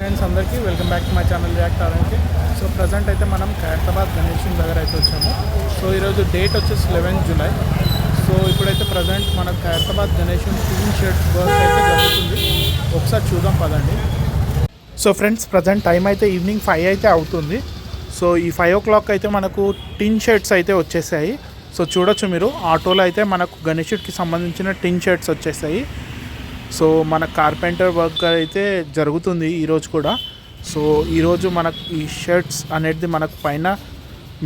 Friends అందరికీ welcome back to my channel react అవడానికి. So present అయితే మనం ఖైరతాబాద్ గణేష్ దగ్గర అయితే వచ్చాము. సో ఈరోజు డేట్ వచ్చేసి 11 జూలై. సో ఇప్పుడైతే ప్రజెంట్ మన ఖైరతాబాద్ గణేష్ టీన్ షర్ట్స్ వర్క్ అయితే జరుగుతుంది. ఒకసారి చూద్దాం పదండి. సో ఫ్రెండ్స్ ప్రజెంట్ టైం అయితే ఈవినింగ్ 5 అయితే అవుతుంది. సో ఈ 5 o'clock అయితే మనకు టిన్ షర్ట్స్ అయితే వచ్చేసాయి. సో చూడొచ్చు మీరు, ఆటోలో అయితే మనకు గణేషుడికి సంబంధించిన టిన్ షర్ట్స్ వచ్చేసాయి. సో మన కార్పెంటర్ వర్క్ అయితే జరుగుతుంది ఈరోజు కూడా. సో ఈరోజు మనకు ఈ షర్ట్స్ అనేది మనకు పైన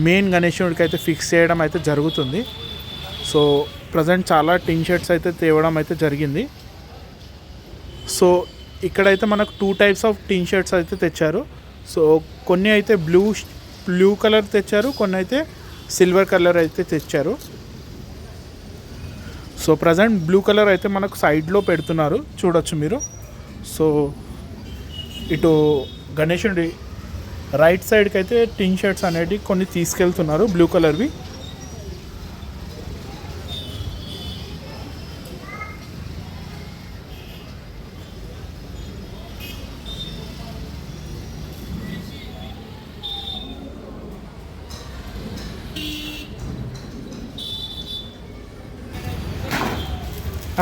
మెయిన్ గణేశుడికి అయితే ఫిక్స్ చేయడం అయితే జరుగుతుంది. సో ప్రజెంట్ చాలా టిన్ షర్ట్స్ అయితే తేవడం అయితే జరిగింది. సో ఇక్కడైతే మనకు 2 types ఆఫ్ టిన్ షర్ట్స్ అయితే తెచ్చారు. సో కొన్ని అయితే బ్లూ కలర్ తెచ్చారు, కొన్ని అయితే సిల్వర్ కలర్ అయితే తెచ్చారు. సో ప్రజెంట్ బ్లూ కలర్ అయితే మనకు సైడ్లో పెడుతున్నారు, చూడొచ్చు మీరు. సో ఇటు గణేశుడి రైట్ సైడ్కి అయితే టిన్ షర్ట్స్ అనేవి కొన్ని తీసుకెళ్తున్నారు బ్లూ కలర్వి.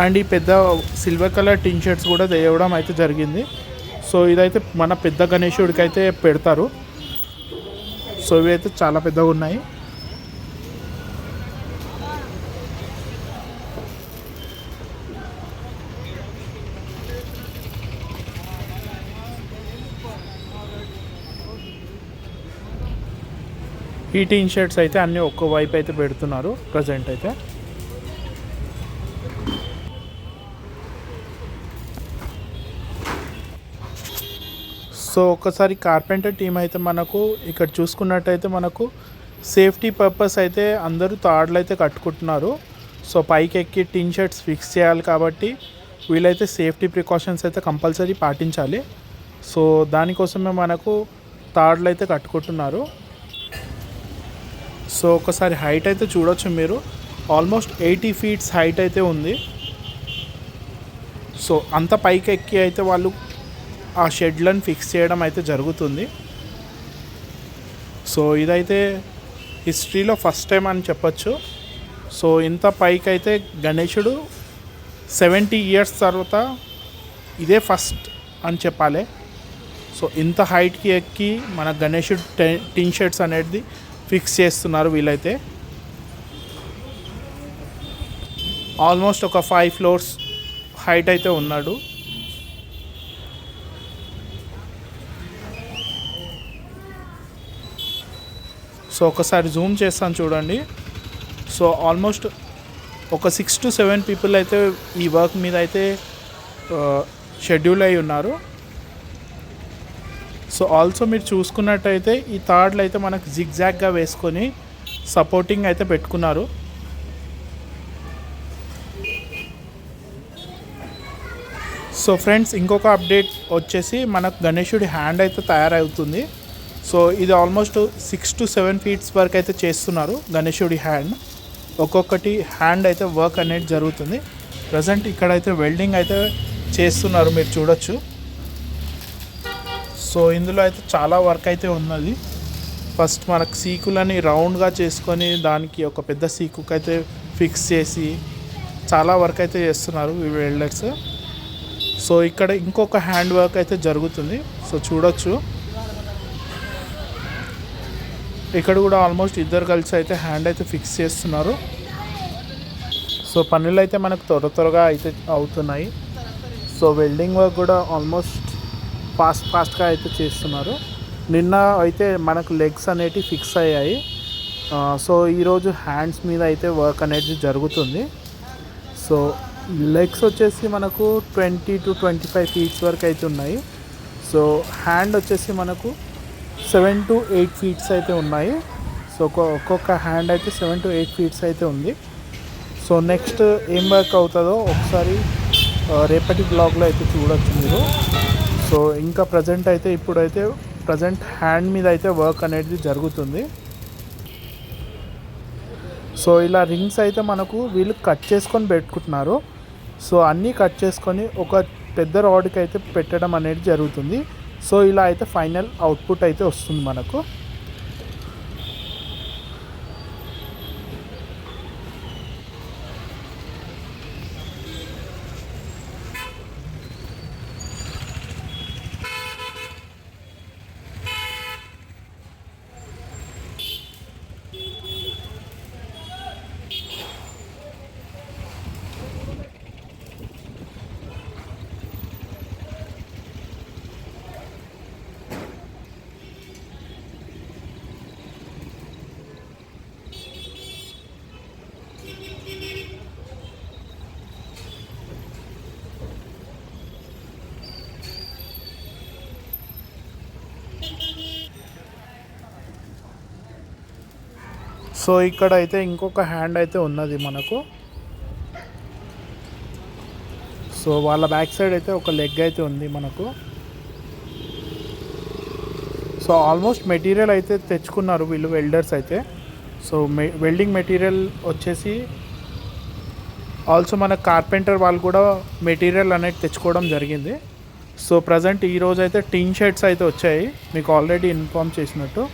అండ్ ఈ పెద్ద సిల్వర్ కలర్ టిన్ షర్ట్స్ కూడా తేవడం అయితే జరిగింది. సో ఇదైతే మన పెద్ద గణేశుడికి అయితే పెడతారు. సో ఇవి అయితే చాలా పెద్దగా ఉన్నాయి. ఈ టిన్ షర్ట్స్ అయితే అన్నీ ఒక్క వైపు అయితే పెడుతున్నారు ప్రజెంట్ అయితే. సో ఒకసారి కార్పెంటర్ టీం అయితే మనకు ఇక్కడ చూసుకున్నట్టయితే మనకు సేఫ్టీ పర్పస్ అయితే అందరూ తాడులు అయితే కట్టుకుంటున్నారు. సో పైకి ఎక్కి టిన్ షర్ట్స్ ఫిక్స్ చేయాలి కాబట్టి వీళ్ళైతే సేఫ్టీ ప్రికాషన్స్ అయితే కంపల్సరీ పాటించాలి. సో దానికోసమే మనకు తాడులు అయితే కట్టుకుంటున్నారు. సో ఒకసారి హైట్ అయితే చూడొచ్చు మీరు, ఆల్మోస్ట్ 80 feet హైట్ అయితే ఉంది. సో అంత పైకి ఎక్కి అయితే వాళ్ళు ఆ షెడ్లను ఫిక్స్ చేయడం అయితే జరుగుతుంది. సో ఇదైతే హిస్టరీలో ఫస్ట్ టైం అని చెప్పచ్చు. సో ఇంత పైకి అయితే గణేశుడు 70 years తర్వాత ఇదే ఫస్ట్ అని చెప్పాలి. సో ఇంత హైట్కి ఎక్కి మన గణేశుడు టిన్ షర్ట్స్ అనేది ఫిక్స్ చేస్తున్నారు వీళ్ళైతే. ఆల్మోస్ట్ ఒక 5 floors హైట్ అయితే ఉన్నాడు. సో ఒకసారి జూమ్ చేస్తాను చూడండి. సో ఆల్మోస్ట్ ఒక 6 to 7 people అయితే ఈ వర్క్ మీద అయితే షెడ్యూల్ అయి ఉన్నారు. సో ఆల్సో మీరు చూసుకున్నట్టయితే ఈ తాడ్లు అయితే మనకు జిగ్జాగ్గా వేసుకొని సపోర్టింగ్ అయితే పెట్టుకున్నారు. సో ఫ్రెండ్స్ ఇంకొక అప్డేట్ వచ్చేసి మనకు గణేశుడి హ్యాండ్ అయితే తయారవుతుంది. సో ఇది ఆల్మోస్ట్ 6 to 7 feet వరకు అయితే చేస్తున్నారు గణేశుడి హ్యాండ్. ఒక్కొక్కటి హ్యాండ్ అయితే వర్క్ అనేది జరుగుతుంది. ప్రజెంట్ ఇక్కడైతే వెల్డింగ్ అయితే చేస్తున్నారు, మీరు చూడొచ్చు. సో ఇందులో అయితే చాలా వర్క్ అయితే ఉన్నది. ఫస్ట్ మనకు సీకులని రౌండ్గా చేసుకొని దానికి ఒక పెద్ద సీకుకి అయితే ఫిక్స్ చేసి చాలా వర్క్ అయితే చేస్తున్నారు ఈ వెల్డర్స్. సో ఇక్కడ ఇంకొక హ్యాండ్ వర్క్ అయితే జరుగుతుంది. సో చూడొచ్చు ఇక్కడ కూడా ఆల్మోస్ట్ ఇద్దరు కలిసి అయితే హ్యాండ్ అయితే ఫిక్స్ చేస్తున్నారు. సో పనులు అయితే మనకు త్వరగా అయితే అవుతున్నాయి. సో వెల్డింగ్ వర్క్ కూడా ఆల్మోస్ట్ ఫాస్ట్గా అయితే చేస్తున్నారు. నిన్న అయితే మనకు లెగ్స్ అనేటివి ఫిక్స్ అయ్యాయి. సో ఈరోజు హ్యాండ్స్ మీద అయితే వర్క్ అనేది జరుగుతుంది. సో లెగ్స్ వచ్చేసి మనకు 20 to 25 feet వరకు అయితే ఉన్నాయి. సో హ్యాండ్ వచ్చేసి మనకు 7 to 8 feet అయితే ఉన్నాయి. సో ఒక్కొక్క హ్యాండ్ అయితే 7 to 8 feet అయితే ఉంది. సో నెక్స్ట్ ఏం వర్క్ అవుతుందో ఒకసారి రేపటి బ్లాగ్లో అయితే చూడొచ్చు మీరు. సో ఇంకా ప్రజెంట్ అయితే ఇప్పుడైతే ప్రజెంట్ హ్యాండ్ మీద అయితే వర్క్ అనేది జరుగుతుంది. సో ఇలా రింగ్స్ అయితే మనకు వీళ్ళు కట్ చేసుకొని పెట్టుకుంటున్నారు. సో అన్నీ కట్ చేసుకొని ఒక పెద్ద రాడ్కి అయితే పెట్టడం అనేది జరుగుతుంది. సో ఇలా అయితే ఫైనల్ అవుట్పుట్ అయితే వస్తుంది మనకు. సో ఇక్కడ అయితే ఇంకొక హ్యాండ్ అయితే ఉన్నది మనకు. సో వాళ్ళ బ్యాక్ సైడ్ అయితే ఒక లెగ్ అయితే ఉంది మనకు. సో ఆల్మోస్ట్ మెటీరియల్ అయితే తెచ్చుకున్నారు వీళ్ళు వెల్డర్స్ అయితే. సో వెల్డింగ్ మెటీరియల్ వచ్చేసి ఆల్సో మన కార్పెంటర్ వాళ్ళు కూడా మెటీరియల్ అనేది తెచ్చుకోవడం జరిగింది. సో ప్రజెంట్ ఈరోజు అయితే టిన్ షర్ట్స్ అయితే వచ్చాయి, మీకు ఆల్రెడీ ఇన్ఫామ్ చేసినట్టు.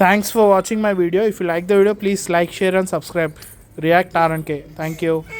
Thanks for watching my video. If you like the video, please like, share and subscribe. React RNK. Thank you.